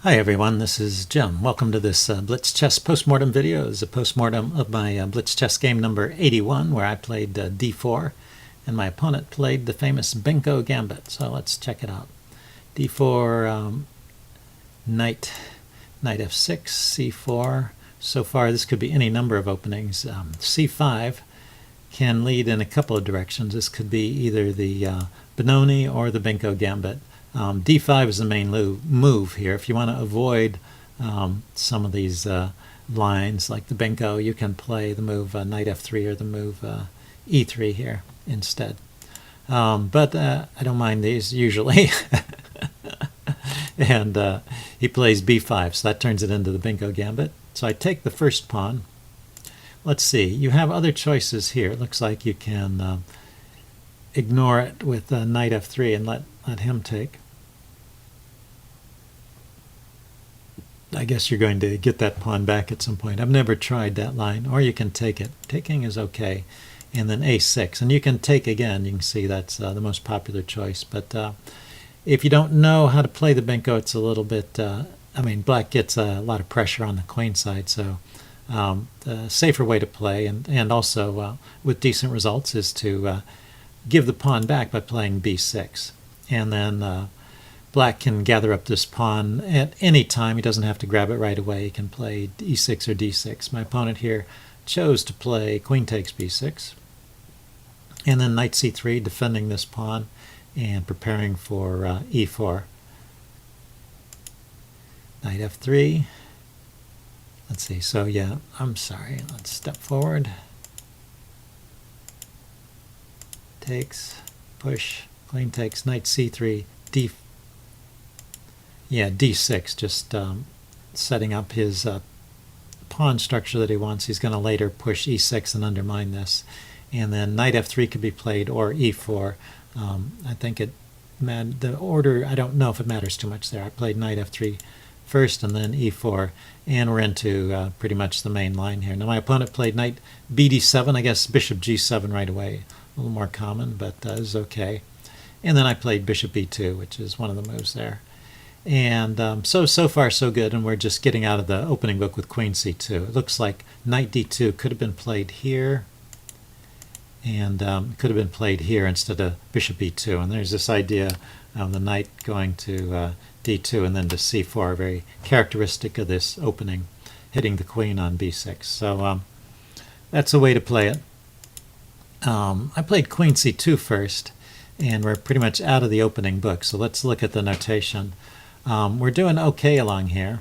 Hi everyone, this is Jim. Welcome to this Blitz Chess postmortem video. It's a postmortem of my Blitz Chess game number 81 where I played d4 and my opponent played the famous Benko gambit. So let's check it out. d4, knight f6, c4. So far this could be any number of openings. c5 can lead in a couple of directions. This could be either the Benoni or the Benko gambit. D5 is the main move here. If you want to avoid some of these lines like the Benko, you can play the move knight f3 or the move e3 here instead. But I don't mind these usually. And he plays b5, so that turns it into the Benko gambit. So I take the first pawn. Let's see, you have other choices here. It looks like you can ignore it with knight f3 and let him take. I guess you're going to get that pawn back at some point. I've never tried that line, or you can take it. Taking is okay. And then a6. And you can take again. You can see that's the most popular choice. But if you don't know how to play the Benko, it's a little bit, black gets a lot of pressure on the queen side. So the safer way to play, and also with decent results, is to give the pawn back by playing b6. And then black can gather up this pawn at any time. He doesn't have to grab it right away. He can play e6 or d6. My opponent here chose to play queen takes b6. And then knight c3, defending this pawn and preparing for e4. Knight f3. Let's see. So yeah, I'm sorry. Let's step forward. Takes, push, queen takes, knight c3, d6, just setting up his pawn structure that he wants. He's going to later push e6 and undermine this. And then knight f3 could be played, or e4. I think the order, I don't know if it matters too much there. I played knight f3 first and then e4, and we're into pretty much the main line here. Now my opponent played knight bd7, I guess bishop g7 right away. A little more common, but is okay. And then I played bishop e2, which is one of the moves there. And so far so good, and we're just getting out of the opening book with queen c2. It looks like knight d2 could have been played here, and could have been played here instead of bishop e2. And there's this idea of the knight going to d2 and then to c4, very characteristic of this opening, hitting the queen on b6. So that's a way to play it. I played queen c2 first, and we're pretty much out of the opening book. So let's look at the notation. We're doing okay along here,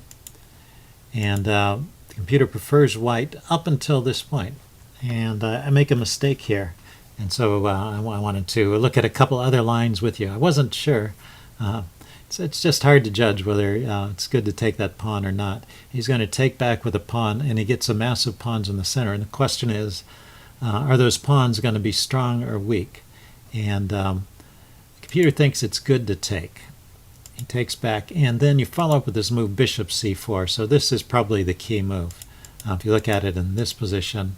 and the computer prefers white up until this point, and I make a mistake here, and so I wanted to look at a couple other lines with you. I wasn't sure. It's just hard to judge whether it's good to take that pawn or not. He's going to take back with a pawn, and he gets a massive pawns in the center, and the question is, are those pawns going to be strong or weak? And the computer thinks it's good to take. He takes back, and then you follow up with this move bishop c4. So this is probably the key move. If you look at it in this position,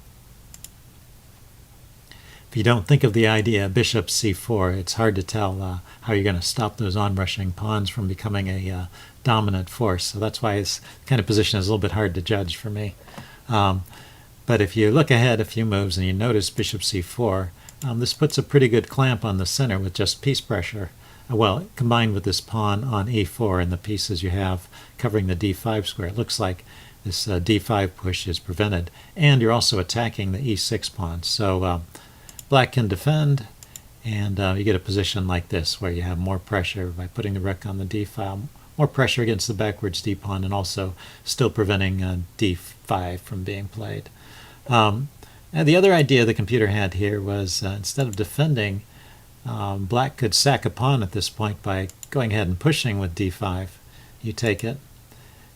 if you don't think of the idea bishop c4, it's hard to tell how you're going to stop those onrushing pawns from becoming a dominant force. So that's why this kind of position is a little bit hard to judge for me. But if you look ahead a few moves and you notice bishop c4, this puts a pretty good clamp on the center with just piece pressure. Well, combined with this pawn on e4 and the pieces you have covering the d5 square, it looks like this d5 push is prevented. And you're also attacking the e6 pawn. So black can defend, and you get a position like this where you have more pressure by putting the rook on the d file, more pressure against the backwards d pawn, and also still preventing d5 from being played. And the other idea the computer had here was instead of defending, black could sack a pawn at this point by going ahead and pushing with d5. You take it,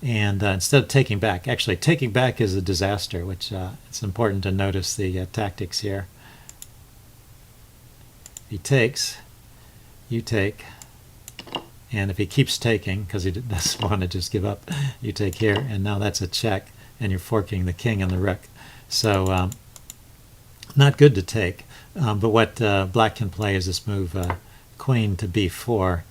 and instead of taking back, actually taking back is a disaster, which it's important to notice the tactics here. He takes, you take, and if he keeps taking, because he doesn't want to just give up, you take here, and now that's a check, and you're forking the king and the rook. So not good to take. But what black can play is this move queen to b4,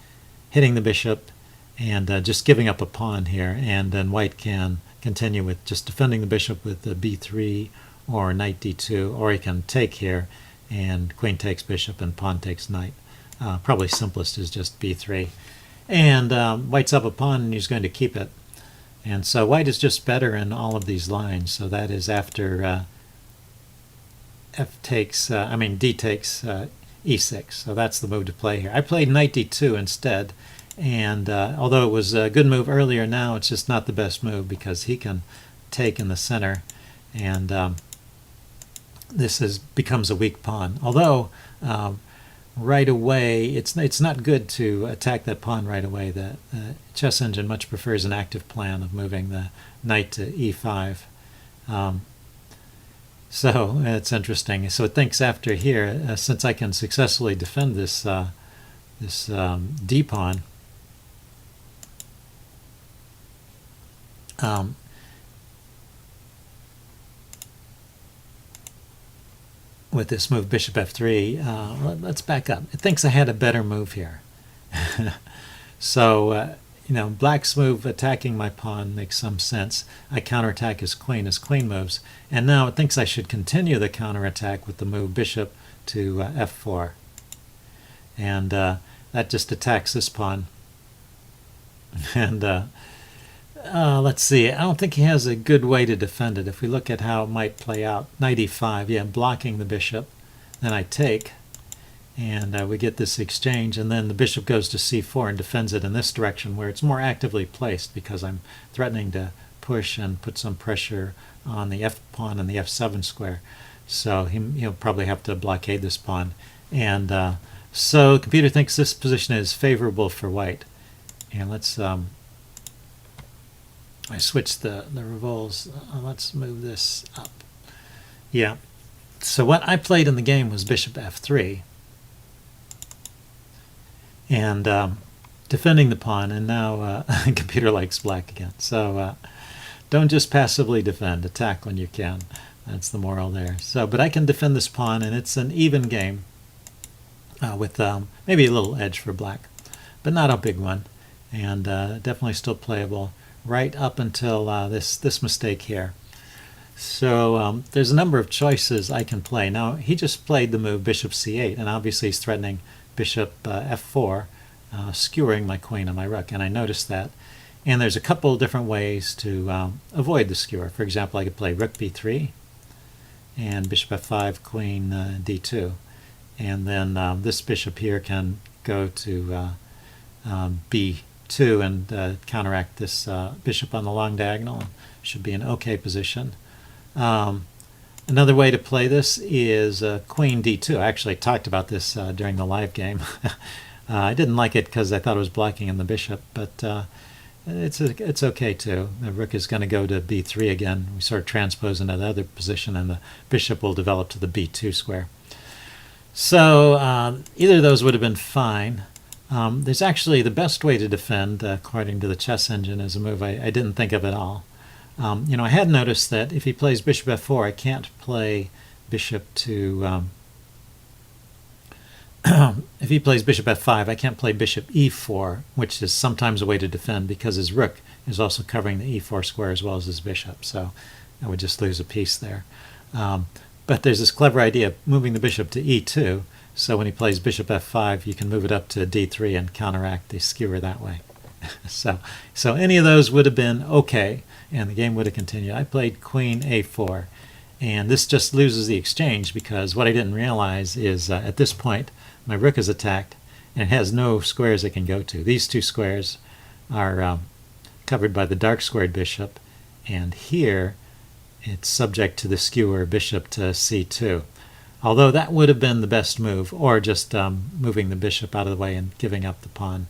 hitting the bishop and just giving up a pawn here, and then white can continue with just defending the bishop with the b3 or knight d2, or he can take here, and queen takes bishop and pawn takes knight. Probably simplest is just b3. And white's up a pawn, and he's going to keep it. And so white is just better in all of these lines. So that is after D takes e6. So that's the move to play here. I played knight d2 instead, and although it was a good move earlier, now it's just not the best move because he can take in the center, and this becomes a weak pawn. Although right away, it's not good to attack that pawn right away. The chess engine much prefers an active plan of moving the knight to e5. So it's interesting. So it thinks after here, since I can successfully defend this d pawn, with this move bishop f3, let's back up. It thinks I had a better move here. So black's move attacking my pawn makes some sense. I counterattack his queen as queen moves, and now it thinks I should continue the counterattack with the move bishop to f4, and that just attacks this pawn. And let's see, I don't think he has a good way to defend it. If we look at how it might play out, knight e5, yeah, blocking the bishop, then I take, and we get this exchange, and then the bishop goes to c4 and defends it in this direction where it's more actively placed because I'm threatening to push and put some pressure on the f pawn and the f7 square. So he'll probably have to blockade this pawn. And so the computer thinks this position is favorable for white. And let's I switched the revolves. Let's move this up. Yeah. So what I played in the game was bishop f3. And defending the pawn, and now computer likes black again. So don't just passively defend, attack when you can. That's the moral there. So, but I can defend this pawn, and it's an even game with maybe a little edge for black, but not a big one, and definitely still playable right up until this mistake here. So there's a number of choices I can play. Now he just played the move bishop c8, and obviously he's threatening bishop f4, skewering my queen and my rook, and I noticed that. And there's a couple different ways to avoid the skewer. For example, I could play rook b3 and bishop f5, queen d2, and then this bishop here can go to b2 and counteract this bishop on the long diagonal. Should be an okay position. Another way to play this is queen d2. I actually talked about this during the live game. I didn't like it because I thought it was blocking in the bishop, but it's okay too. The rook is going to go to b3 again. We sort of transpose into the other position, and the bishop will develop to the b2 square. So either of those would have been fine. There's actually the best way to defend, according to the chess engine, is a move I didn't think of at all. I had noticed that if he plays bishop f4, I can't play bishop to... if he plays bishop f5, I can't play bishop e4, which is sometimes a way to defend because his rook is also covering the e4 square as well as his bishop, so I would just lose a piece there. But there's this clever idea of moving the bishop to e2, so when he plays bishop f5, you can move it up to d3 and counteract the skewer that way. So any of those would have been okay, and the game would have continued. I played queen a4, and this just loses the exchange because what I didn't realize is at this point my rook is attacked and it has no squares it can go to. These two squares are covered by the dark squared bishop, and here it's subject to the skewer bishop to c2. Although that would have been the best move, or just moving the bishop out of the way and giving up the pawn.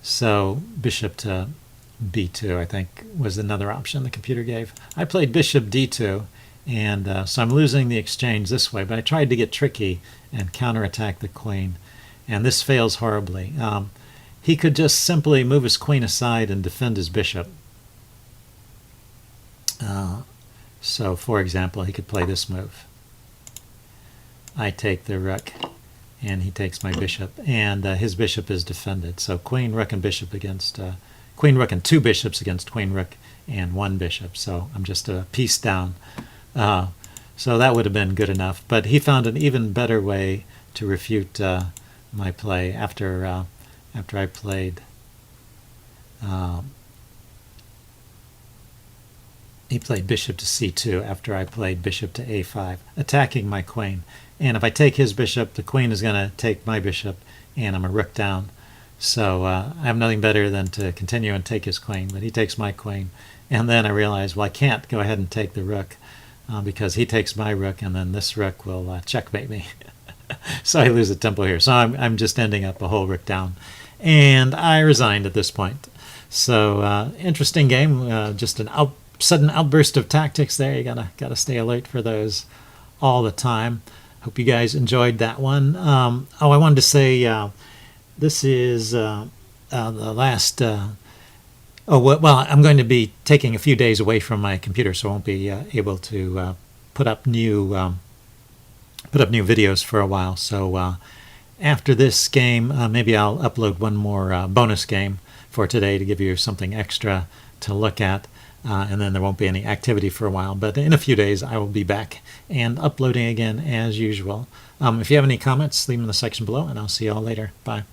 So bishop to b2, I think, was another option the computer gave. I played bishop d2, and so I'm losing the exchange this way, but I tried to get tricky and counterattack the queen, and this fails horribly. He could just simply move his queen aside and defend his bishop. So, for example, he could play this move. I take the rook, and he takes my bishop, and his bishop is defended. So queen, rook, and bishop against queen rook and 2 bishops against queen rook and 1 bishop. So I'm just a piece down. So that would have been good enough. But he found an even better way to refute my play after I played. He played bishop to c2 after I played bishop to a5, attacking my queen. And if I take his bishop, the queen is going to take my bishop, and I'm a rook down. So I have nothing better than to continue and take his queen, but he takes my queen. And then I realize, well, I can't go ahead and take the rook because he takes my rook, and then this rook will checkmate me. So I lose a tempo here. So I'm just ending up a whole rook down. And I resigned at this point. So interesting game, just an sudden outburst of tactics there. You gotta stay alert for those all the time. Hope you guys enjoyed that one. I wanted to say this is the last. Well, I'm going to be taking a few days away from my computer, so I won't be able to put up new videos for a while. So after this game, maybe I'll upload one more bonus game for today to give you something extra to look at. And then there won't be any activity for a while. But in a few days, I will be back and uploading again as usual. If you have any comments, leave them in the section below, and I'll see you all later. Bye.